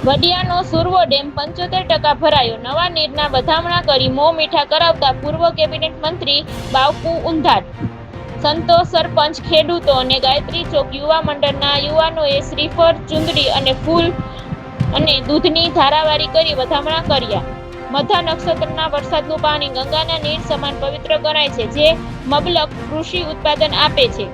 વડિયાનો Survo dam 75% ભરાયો, નવા નીરના વધામણા કરી મોં મીઠા કરાવતા પૂર્વ કેબિનેટ મંત્રી બાવકુ ઉંધાટ. સંતો, સરપંચ, ખેડૂતો અને ગાયત્રી ચોક યુવા મંડળના યુવાનોએ શ્રીફળ, ચુંદડી અને ફૂલ અને દૂધની ધારાવારી કરી વધામણા કર્યા. મધા નક્ષત્રના વરસાદનું પાણી ગંગાના નીર સમાન પવિત્ર ગણાય છે, જે મબલક કૃષિ ઉત્પાદન આપે છે.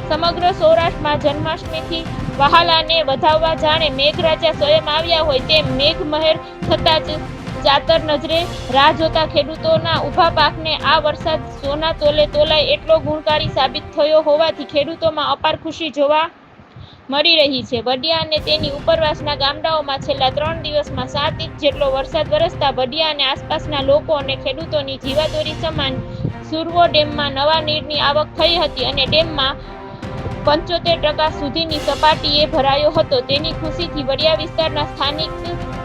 સમગ્ર સૌરાષ્ટ્રમાં જન્માષ્ટમીથી વહાલાને વધાવવા જાણે મેઘરાજા સ્વયં આવ્યા હોય તેમ મેઘમહેર થતાં જ ચાતર નજરે રાહ જોતા ખેડૂતોના ઊભા પાકને આ વરસાદ સોના તોલે તોલાય એટલો ગુણકારી સાબિત થયો હોવાથી ખેડૂતોમાં અપાર ખુશી જોવા મળી રહી છે. વડિયા અને તેની ઉપરવાસના ગામડાઓમાં છેલ્લા 3 દિવસમાં 7 ઇંચ જેટલો વરસાદ વરસતા વડિયા અને આસપાસના લોકો અને ખેડૂતોની જીવાદોરી સમાન સુરવો ડેમમાં નવા નીરની આવક થઈ હતી અને ડેમમાં 75% સુધીની સપાટીએ ભરાયો હતો. તેની ખુશીથી વડિયા વિસ્તારના સ્થાનિક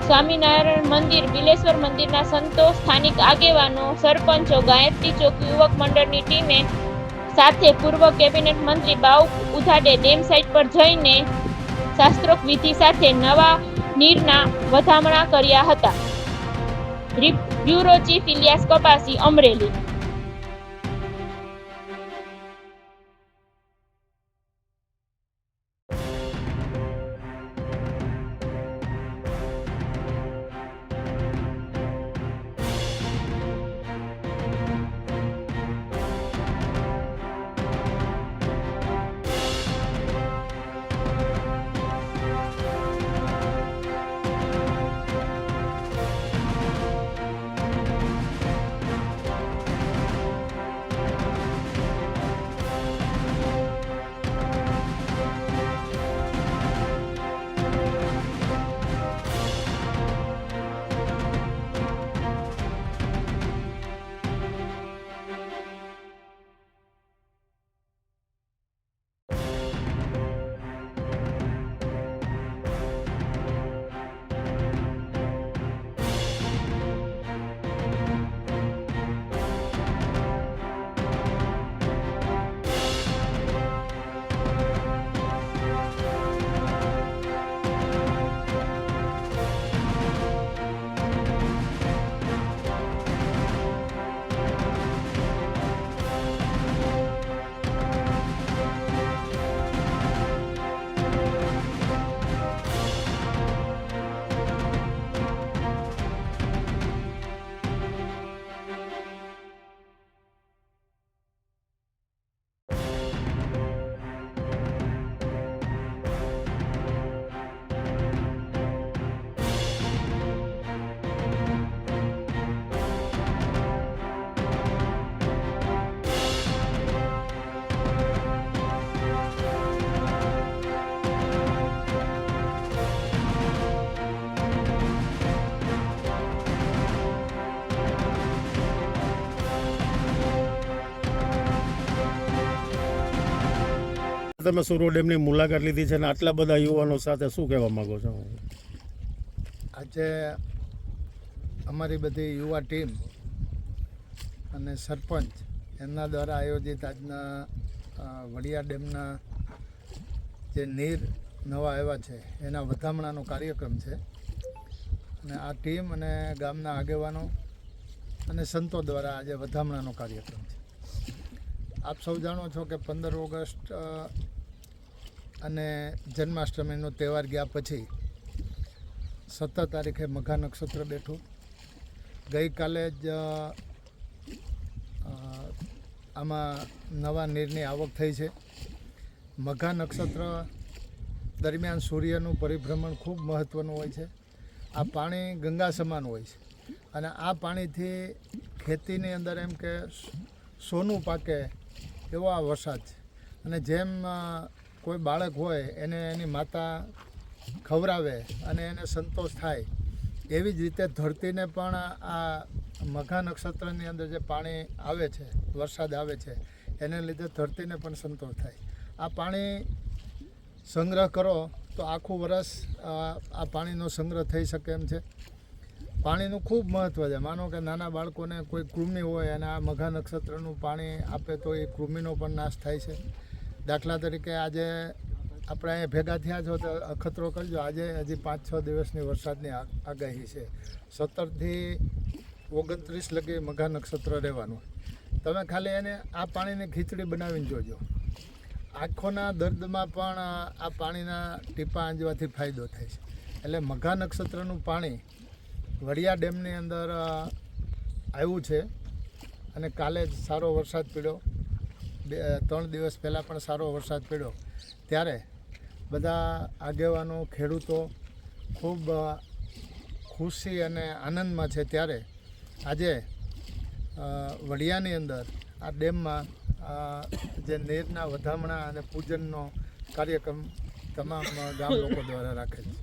સ્વામિનારાયણ મંદિર, બિલેશ્વર મંદિરના સંતો, સ્થાનિક આગેવાનો, સરપંચો, ગાયત્રી ચોક યુવક મંડળની ટીમે સાથે પૂર્વ કેબિનેટ મંત્રી બાવકુ ઉંધાટે ડેમ સાઇટ પર જઈને શાસ્ત્રોક્ત વિધિ સાથે નવા નીરના વધામણા કર્યા હતા. બ્યુરો ચીફ ઇલિયાસ કપાસી, અમરેલી. તમે સુરવો ડેમની મુલાકાત લીધી છે અને આટલા બધા યુવાનો સાથે શું કહેવા માંગો છો? આજે અમારી બધી યુવા ટીમ અને સરપંચ એમના દ્વારા આયોજિત આજના વડિયા ડેમના જે નીર નવા આવ્યા છે એના વધામણાનો કાર્યક્રમ છે. અને આ ટીમ અને ગામના આગેવાનો અને સંતો દ્વારા આજે વધામણાનો કાર્યક્રમ છે. આપ સૌ જાણો છો કે 15 ઓગસ્ટ અને જન્માષ્ટમીનો તહેવાર ગયા પછી 17 તારીખે મઘા નક્ષત્ર બેઠું. ગઈકાલે જ આમાં નવા નીરની આવક થઈ છે. મઘા નક્ષત્ર દરમિયાન સૂર્યનું પરિભ્રમણ ખૂબ મહત્ત્વનું હોય છે. આ પાણી ગંગા સમાન હોય છે અને આ પાણીથી ખેતીની અંદર એમ કે સોનું પાકે એવો આ વરસાદ છે. અને જેમ કોઈ બાળક હોય એને એની માતા ખવડાવે અને એને સંતોષ થાય, એવી જ રીતે ધરતીને પણ આ મઘા નક્ષત્રની અંદર જે પાણી આવે છે, વરસાદ આવે છે, એને લીધે ધરતીને પણ સંતોષ થાય. આ પાણી સંગ્રહ કરો તો આખું વરસ આ પાણીનો સંગ્રહ થઈ શકે એમ છે. પાણીનું ખૂબ મહત્ત્વ છે. માનો કે નાના બાળકોને કોઈ કૃમિ હોય અને આ મઘા નક્ષત્રનું પાણી આપે તો એ કૃમિનો પણ નાશ થાય છે. દાખલા તરીકે આજે આપણે અહીંયા ભેગા થયા છો તો અખતરો કરજો. આજે હજી 5-6 દિવસની વરસાદની આગાહી છે. 17થી 29 લગી મઘા નક્ષત્ર રહેવાનું. તમે ખાલી એને આ પાણીની ખીચડી બનાવીને જોજો. આંખોના દર્દમાં પણ આ પાણીના ટીપા આંજવાથી ફાયદો થાય છે. એટલે મઘા નક્ષત્રનું પાણી વડિયા ડેમની અંદર આવ્યું છે અને કાલે જ સારો વરસાદ પડ્યો. 3 દિવસ પહેલાં પણ સારો વરસાદ પડ્યો. ત્યારે બધા આગેવાનો, ખેડૂતો ખૂબ ખુશી અને આનંદમાં છે. ત્યારે આજે વડિયાની અંદર આ ડેમમાં જે નીરના વધામણા અને પૂજનનો કાર્યક્રમ તમામ ગામ લોકો દ્વારા રાખેલ છે.